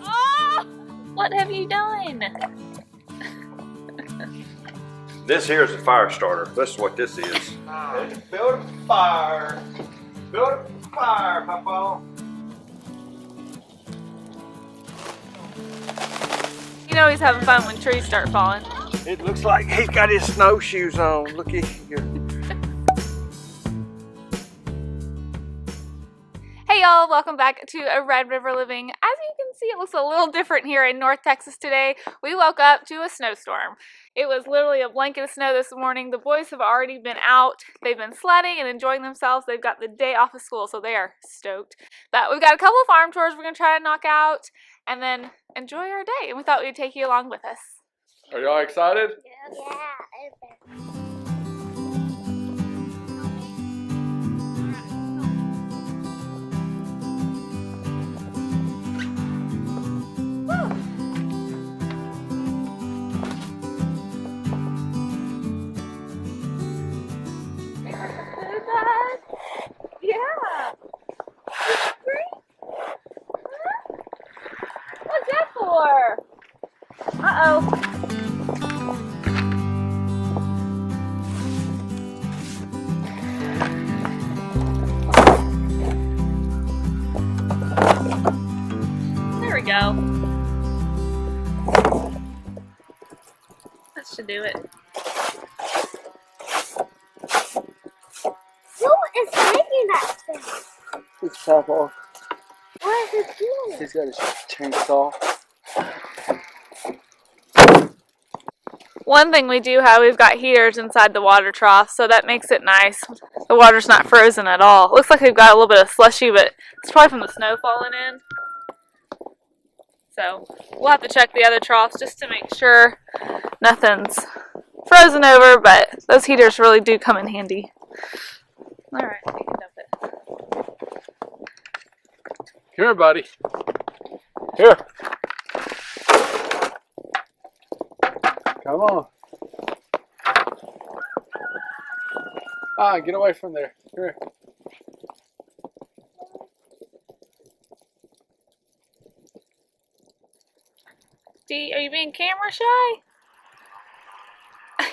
Oh! What have you done? This here is a fire starter. This is what this is. Build a fire. Build a fire, Papa. You know he's having fun when trees start falling. It looks like he's got his snowshoes on. Looky here. Hey y'all, welcome back to a Red River Living. As you can see, it looks a little different here in North Texas today. We woke up to a snowstorm. It was literally a blanket of snow this morning. The boys have already been out. They've been sledding and enjoying themselves. They've got the day off of school, so they are stoked. But we've got a couple of farm tours we're going to try to knock out and then enjoy our day. And we thought we'd take you along with us. Are y'all excited? Yes. Yeah. Yeah. What's that for? Uh-oh. There we go. That should do it. Who is making that thing? It's Papa. What is it doing? He's got his chainsaw. One thing we do have, we've got heaters inside the water trough, so that makes it nice. The water's not frozen at all. Looks like we've got a little bit of slushy, but it's probably from the snow falling in. So we'll have to check the other troughs just to make sure nothing's frozen over, but those heaters really do come in handy. Alright, you can dump it. Come here, buddy. Here. Come on. Ah, get away from there. Here. D, are you being camera shy?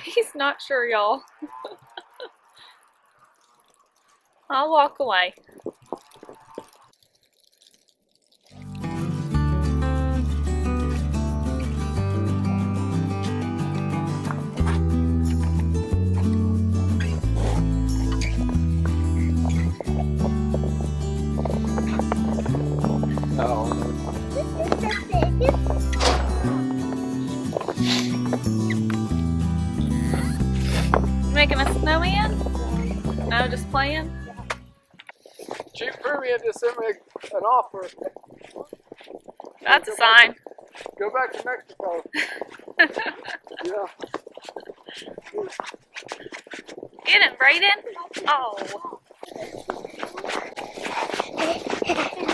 He's not sure, y'all. I'll walk away. Oh. Making a snowman? No, just playing? Chief Permian just sent me an offer. That's a sign. Go back to Mexico. Yeah. Get him, Brayden. Oh.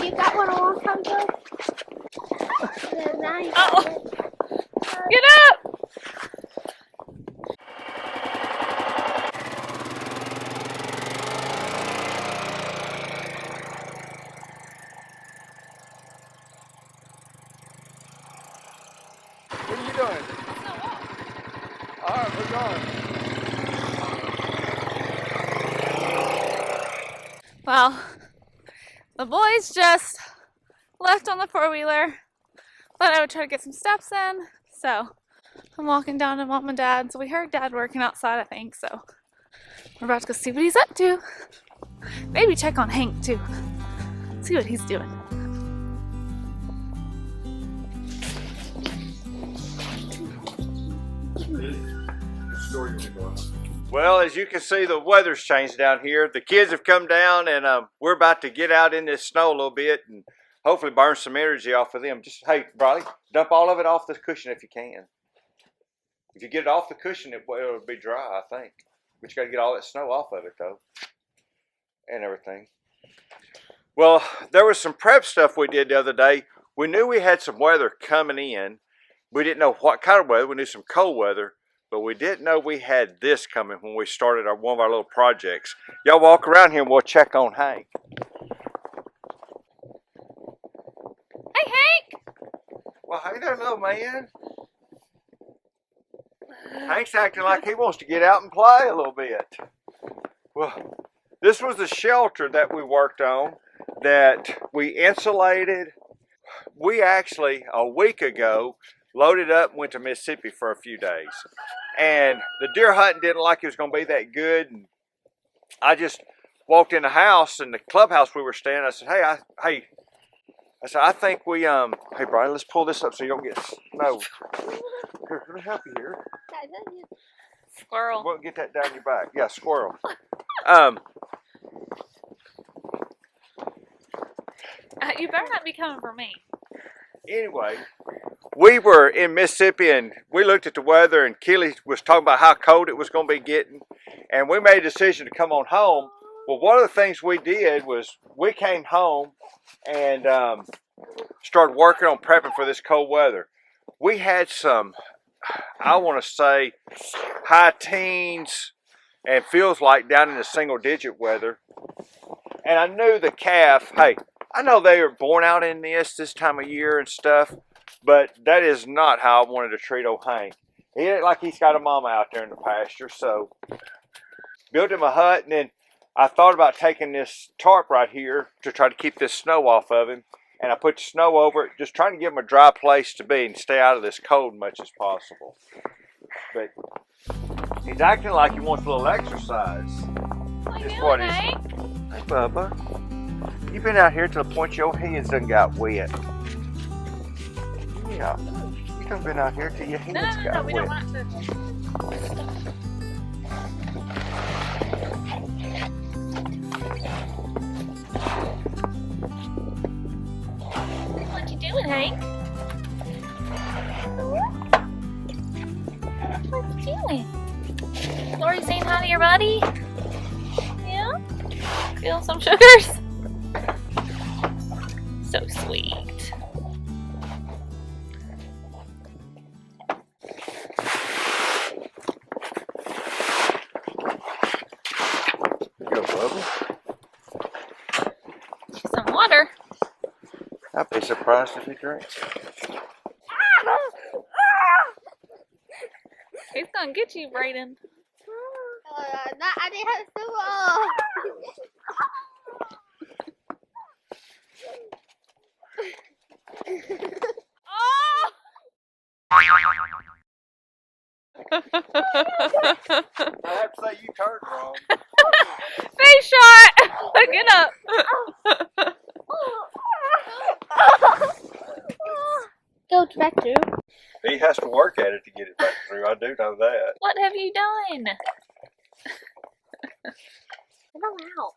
You got one a long time ago? Nice. Uh-oh. Get up! What are you doing? Alright, we're going. Well, the boys just left on the four-wheeler. Thought I would try to get some steps in, so I'm walking down to Mom and Dad. So we heard Dad working outside, I think, so we're about to go see what he's up to. Maybe check on Hank, too. See what he's doing. Well, as you can see, the weather's changed down here. The kids have come down, and we're about to get out in this snow a little bit and hopefully burn some energy off of them. Just, hey, Bradley, dump all of it off the cushion if you can. If you get it off the cushion, it'll be dry, I think. But you got to get all that snow off of it, though, and everything. Well, there was some prep stuff we did the other day. We knew we had some weather coming in. We didn't know what kind of weather. We knew some cold weather. But we didn't know we had this coming when we started one of our little projects. Y'all walk around here and we'll check on Hank. Hey, Hank! Well, hey there, little man. Hank's acting like he wants to get out and play a little bit. Well, this was the shelter that we worked on that we insulated. We actually, a week ago, loaded up and went to Mississippi for a few days. And the deer hunting didn't like it was going to be that good. And I just walked in the house, in the clubhouse we were staying. I said, hey, I think we, hey, Brian, let's pull this up so you don't get snow. Here, let me help you here. Squirrel. We'll get that down your back. Yeah, squirrel. You better not be coming for me. Anyway, we were in Mississippi and we looked at the weather, and Keely was talking about how cold it was going to be getting, and we made a decision to come on home. Well, one of the things we did was we came home and started working on prepping for this cold weather. We had some, I want to say, high teens and feels like down in the single digit weather. And I knew the calf, hey, I know they are born out in this time of year and stuff, but that is not how I wanted to treat old Hank. He ain't like he's got a mama out there in the pasture, so built him a hut, and then I thought about taking this tarp right here to try to keep this snow off of him, and I put the snow over it, just trying to give him a dry place to be and stay out of this cold as much as possible. But he's acting like he wants a little exercise. What Just you what doing, is- Hank? Hey, Bubba. You been out here to the point your hands done got wet. Yeah. You done been out here till your hands No, got we wet. don't want to. What you doing, Hank? What you doing? Lori saying hi to your buddy? Yeah? Feel some sugars? So sweet. Go, Bubba. Some water. I'd be surprised if he drinks. He's gonna get you, Brayden. I didn't have to. Oh! I have to say you turned wrong. Face shot! Get up. Go back through. He has to work at it to get it back through. I do know that. What have you done? Get them out.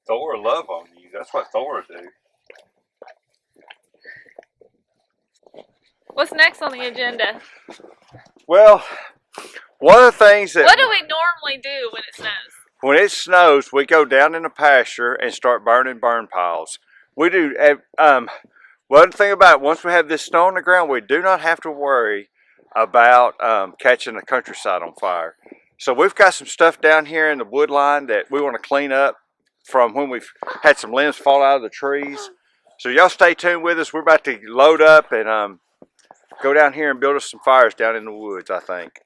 Thor love on you. That's what Thor do. What's next on the agenda? Well, one of the things that What do we normally do when it snows? when it snows, we go down in the pasture and start burning burn piles. We do. One thing about it, once we have this snow on the ground, we do not have to worry about catching the countryside on fire. So we've got some stuff down here in the wood line that we want to clean up from when we've had some limbs fall out of the trees. So y'all stay tuned with us. We're about to load up and go down here and build us some fires down in the woods, I think.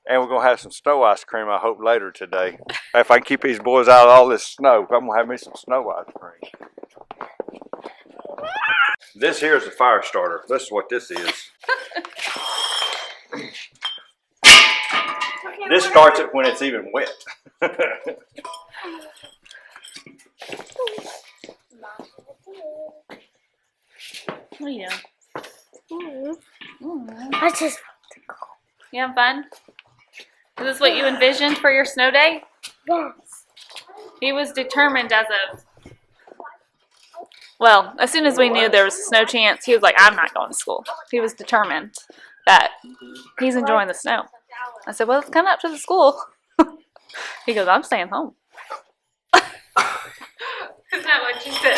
And we're going to have some snow ice cream, I hope, later today. If I can keep these boys out of all this snow, I'm going to have me some snow ice cream. This here is a fire starter. This is what this is. This starts it when it's even wet. What are you doing? I just. You having fun? Is this what you envisioned for your snow day? Yes. He was determined well, as soon as we knew there was a snow chance, he was like, I'm not going to school. He was determined that he's enjoying the snow. I said, well, it's coming up to the school. He goes, I'm staying home. Isn't that what you said?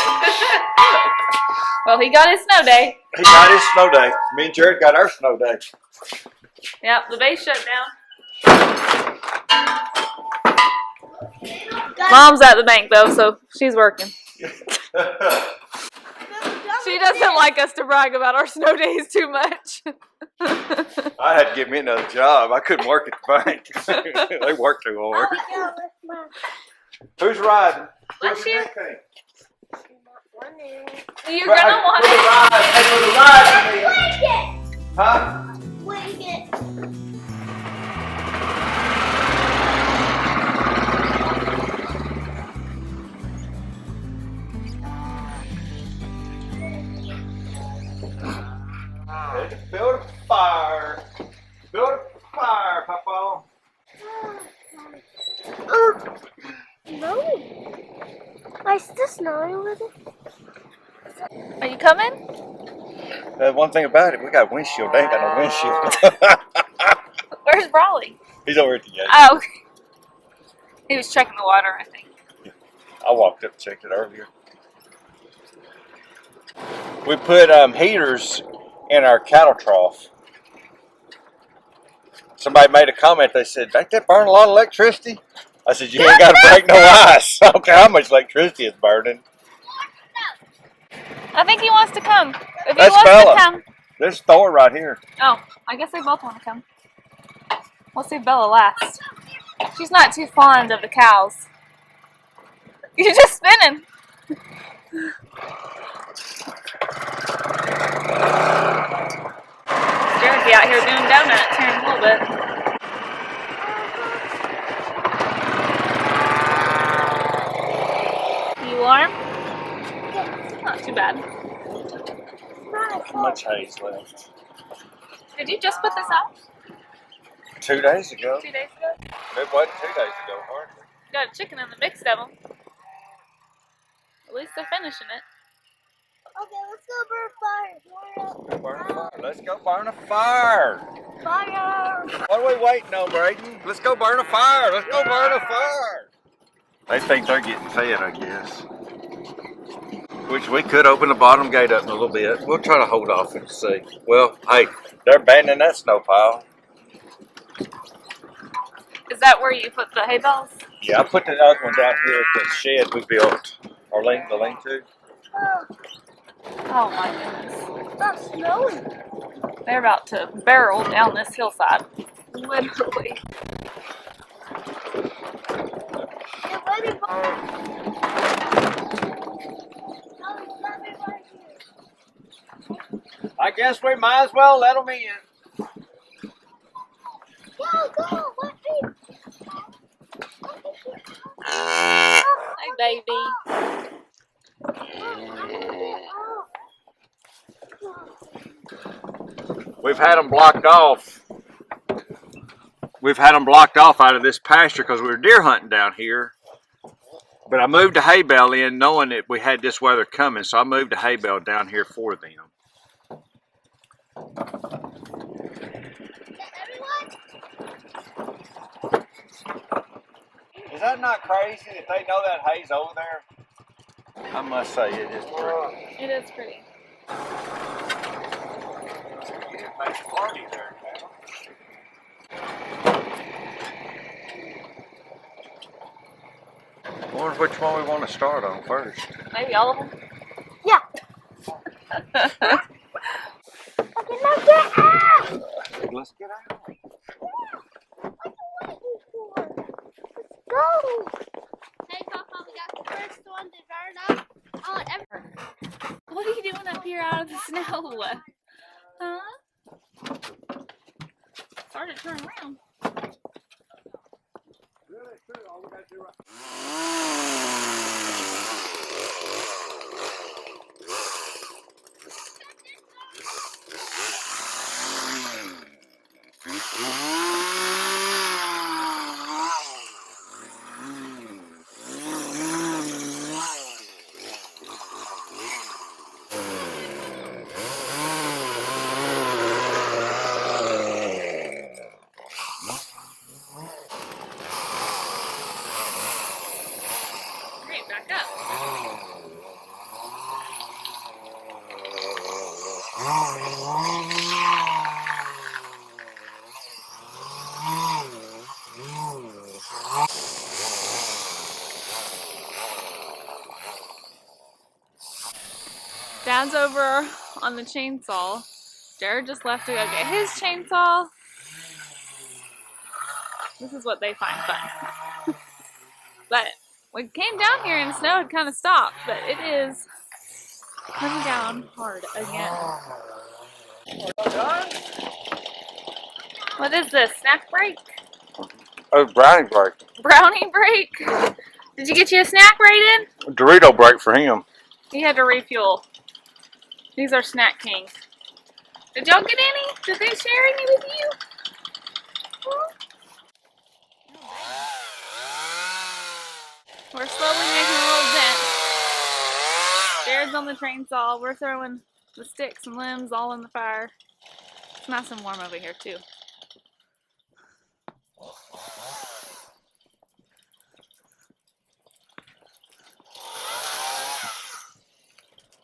Well, he got his snow day. He got his snow day. Me and Jared got our snow day. Yep, the base shut down. Mom's at the bank though, so she's working. She doesn't like us to brag about our snow days too much. I had to get me another job. I couldn't work at the bank. They work too hard. Who's riding? Bless you. You're Hey, gonna want for the it. ride. Hey, for the ride, you need. Huh? Build a fire. Build a fire, Papa. No. Why is this snowing with it? Are you coming? One thing about it, we got windshield. They ain't got no windshield. Where's Brawley? He's over at the gate. Oh, he was checking the water, I think. I walked up and checked it earlier. We put heaters in our cattle trough. Somebody made a comment. They said, "Ain't that burn a lot of electricity?" I said, "You ain't got to break no ice. I don't care how much electricity is burning." I think he wants to come. If he That's wants Bella. to come. There's Thor right here. Oh, I guess they both want to come. We'll see Bella last. She's not too fond of the cows. You're just spinning. Jared be out here doing donuts here in a little bit. You warm? Not too bad. How much hay's left? Did you just put this out 2 days ago. 2 days ago? It wasn't 2 days ago, hardly. Got a chicken in the mix of them. At least they're finishing it. Okay, let's go burn fire. Burn a fire. Let's go burn a fire. Fire. What are we waiting on, Brayden? Let's go burn a fire. Let's go burn a fire. They think they're getting fed, I guess. Which we could open the bottom gate up in a little bit. We'll try to hold off and see. Well, hey, they're abandoning that snow pile. Is that where you put the hay bales? Yeah, I put the other one down here at the shed we built. Or the lean-to. Oh my goodness. Stop snowing. They're about to barrel down this hillside. Literally. Get ready for I guess we might as well let them in. Go, let me. Hey, baby. We've had them blocked off. We've had them blocked off out of this pasture because we were deer hunting down here. But I moved the hay bale in knowing that we had this weather coming, so I moved the hay bale down here for them. Is that not crazy that they know that hay's over there? I must say it is pretty. It is pretty. You didn't make a party there, man. I wonder which one we want to start on first. Maybe all of them. Yeah. Okay, now get out. Let's get out. Go. Hey, Papa, we got the first one to burn up. Oh, What are you doing up here out of the snow? Huh? Start to turn around. Dad's over on the chainsaw. Jared just left to go get his chainsaw. This is what they find fun. But we came down here and the snow had kind of stopped, but it is coming down hard again. What is this? Snack break? Oh, brownie break. Brownie break? Did you get you a snack, Brayden? Dorito break for him. He had to refuel. These are Snack King. Did y'all get any? Did they share any with you? We're slowly making a little dent. Jared's on the chainsaw. We're throwing the sticks and limbs all in the fire. It's nice and warm over here too.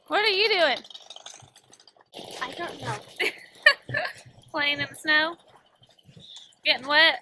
What are you doing? I don't know. Playing in the snow? Getting wet?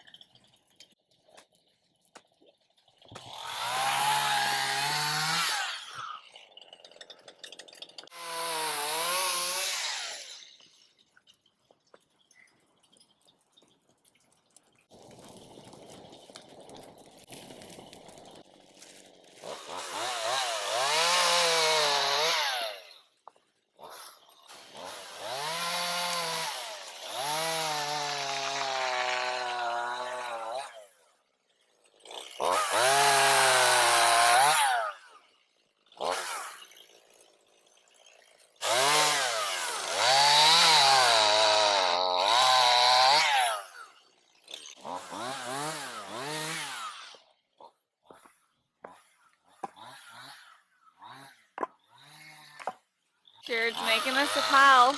Jared's making us a pile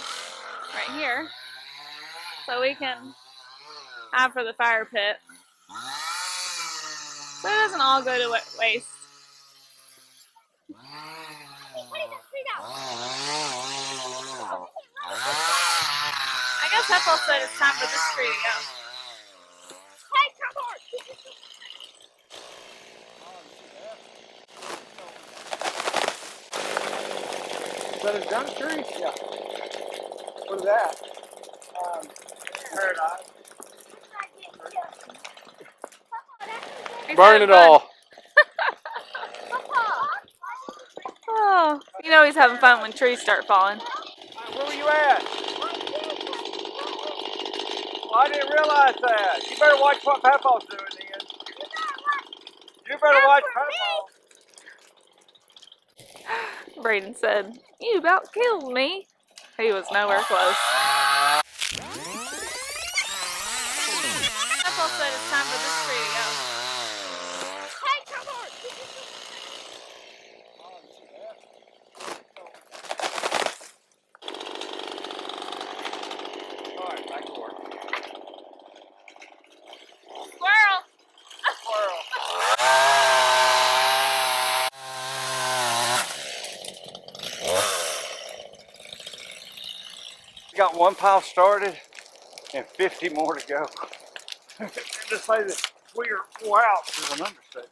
right here so we can have for the fire pit. So it doesn't all go to waste. I guess Heffel said it's time for this tree to go. Hey, come on! Is that a junk tree? Yeah. What is that? Paradise. He's Burn having it fun. all. Oh, you know he's having fun when trees start falling. Where were you at? Well, I didn't realize that. You better watch what Papa's doing then. You better watch Papa. Brayden said, "You about killed me." He was nowhere close. Heffel said it's time for this tree to go. Hey, come on! All right, back to work. Squirrel! We got one pile started and 50 more to go. To say that we're out is an understatement.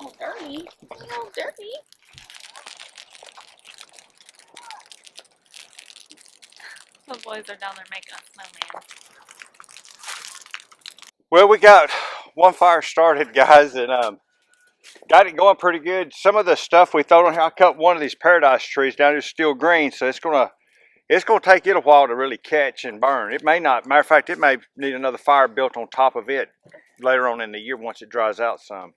Oh, dirty. Oh, dirty. The boys are down there making a snowman. Well, we got one fire started, guys, and got it going pretty good. Some of the stuff we throw on here, I cut one of these paradise trees down. It's still green, so it's gonna take it a while to really catch and burn. It may not. Matter of fact, it may need another fire built on top of it later on in the year once it dries out some.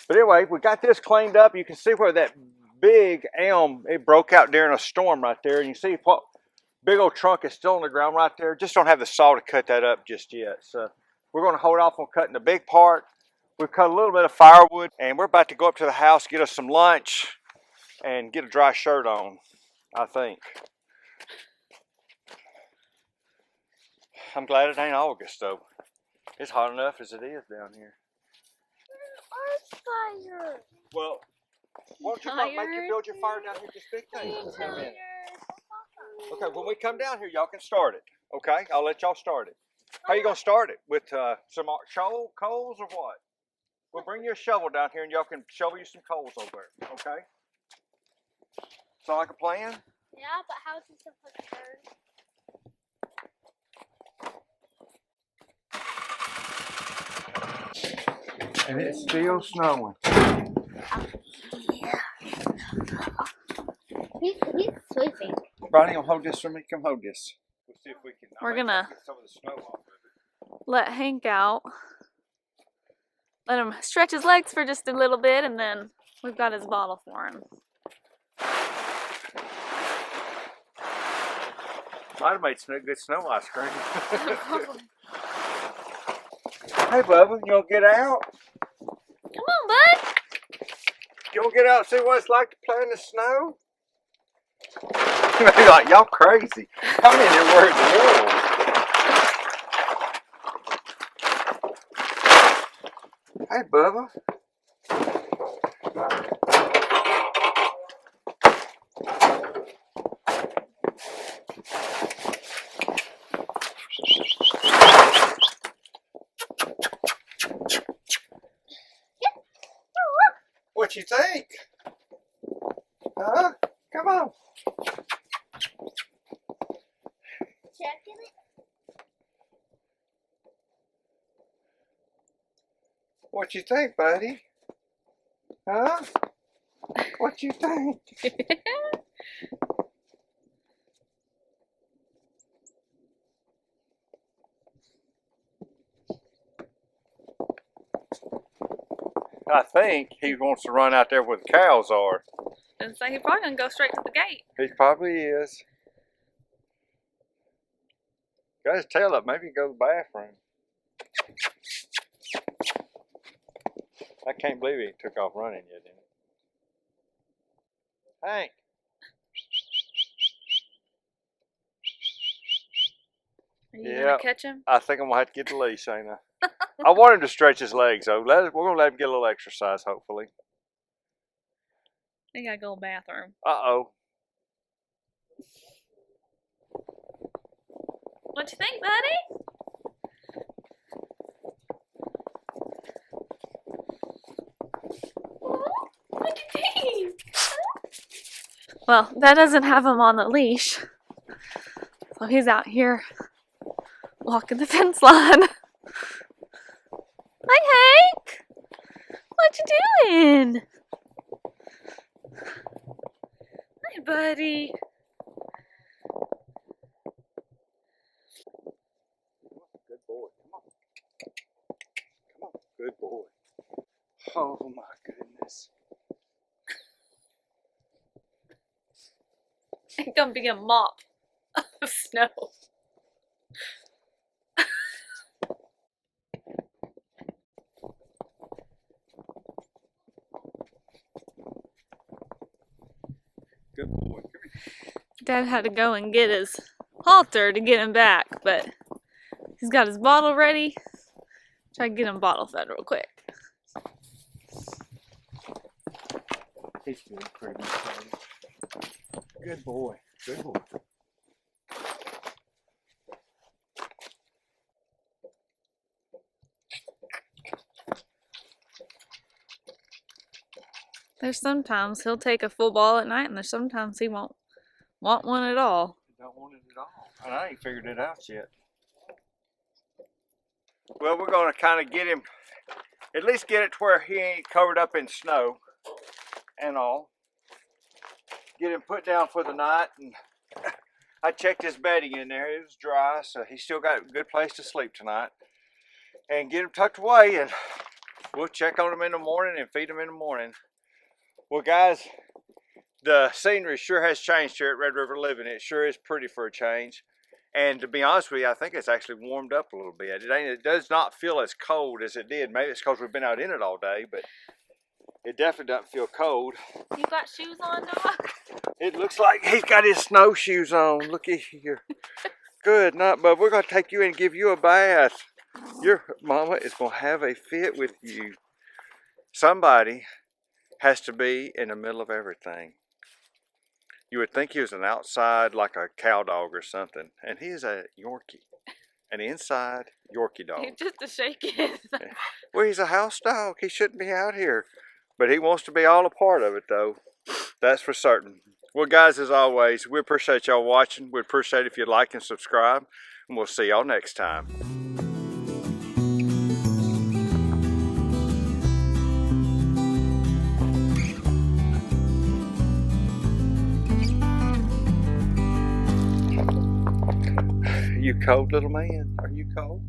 But anyway, we got this cleaned up. You can see where that big elm, it broke out during a storm right there, and you see what big old trunk is still on the ground right there. Just don't have the saw to cut that up just yet. So we're going to hold off on cutting the big part. We've cut a little bit of firewood, and we're about to go up to the house, get us some lunch, and get a dry shirt on, I think. I'm glad it ain't August, though. It's hot enough as it is down here. forest fire. Well, why don't you make you build your fire down here? Just big thing. Okay, when we come down here, y'all can start it. Okay, I'll let y'all start it. How you gonna start it? With some coals or what? We'll bring you a shovel down here and y'all can shovel you some coals over there. Okay? Sound like a plan? Yeah, but how is it supposed to burn? And it's still snowing. He's sleeping. Ronnie, you'll hold this for me. Come hold this. We'll see if we can. We're gonna get some of the snow off of it. let Hank out. Let him stretch his legs for just a little bit, and then we've got his bottle for him. Might have made some good snow ice cream. Hey, Bubba, you want to get out? Come on, bud. You want to get out and see what it's like to play in the snow? You're like, y'all crazy. Come in here where it's warm. Hey, Bubba. What you think? Huh? Come on. Checking it. What you think, buddy? Huh? What you think? I think he wants to run out there where the cows are. And so he's probably gonna go straight to the gate. He probably is. Got his tail up. Maybe he can go to the bathroom. I can't believe he took off running yet, didn't he? Hank. Are you gonna catch him? I think I'm gonna have to get the leash, ain't I? I want him to stretch his legs though. We're gonna let him get a little exercise, hopefully. He gotta go to the bathroom. Uh-oh. What you think, buddy? What you think? Well, that doesn't have him on the leash. So he's out here walking the fence line. Hi, Hank. What you doing? Hi, buddy. Good boy. Come on. Come on. Good boy. Oh my goodness. It's gonna be a mop of snow. Good boy. Dad had to go and get his halter to get him back, but he's got his bottle ready. Try to get him bottle fed real quick. He's doing pretty good. Good boy. Good boy. There's sometimes he'll take a full ball at night, and there's sometimes he won't want one at all. Don't want it at all. And I ain't figured it out yet. Well, we're going to kind of get him, at least get it to where he ain't covered up in snow and all. Get him put down for the night. And I checked his bedding in there. It was dry, so he's still got a good place to sleep tonight. And get him tucked away, and we'll check on him in the morning and feed him in the morning. Well, guys, the scenery sure has changed here at Red River Living. It sure is pretty for a change. And to be honest with you, I think it's actually warmed up a little bit. It does not feel as cold as it did. Maybe it's because we've been out in it all day, but it definitely doesn't feel cold. You got shoes on, Noah? It looks like he's got his snowshoes on. Look at here. Good night, bub. We're going to take you in and give you a bath. Your mama is going to have a fit with you. Somebody has to be in the middle of everything. You would think he was an outside, like a cow dog or something, and he is a Yorkie, an inside Yorkie dog. He's just a shaking. Well, he's a house dog. He shouldn't be out here, but he wants to be all a part of it, though. That's for certain. Well, guys, as always, we appreciate y'all watching. We appreciate if you like and subscribe, and we'll see y'all next time. You cold, little man? Are you cold?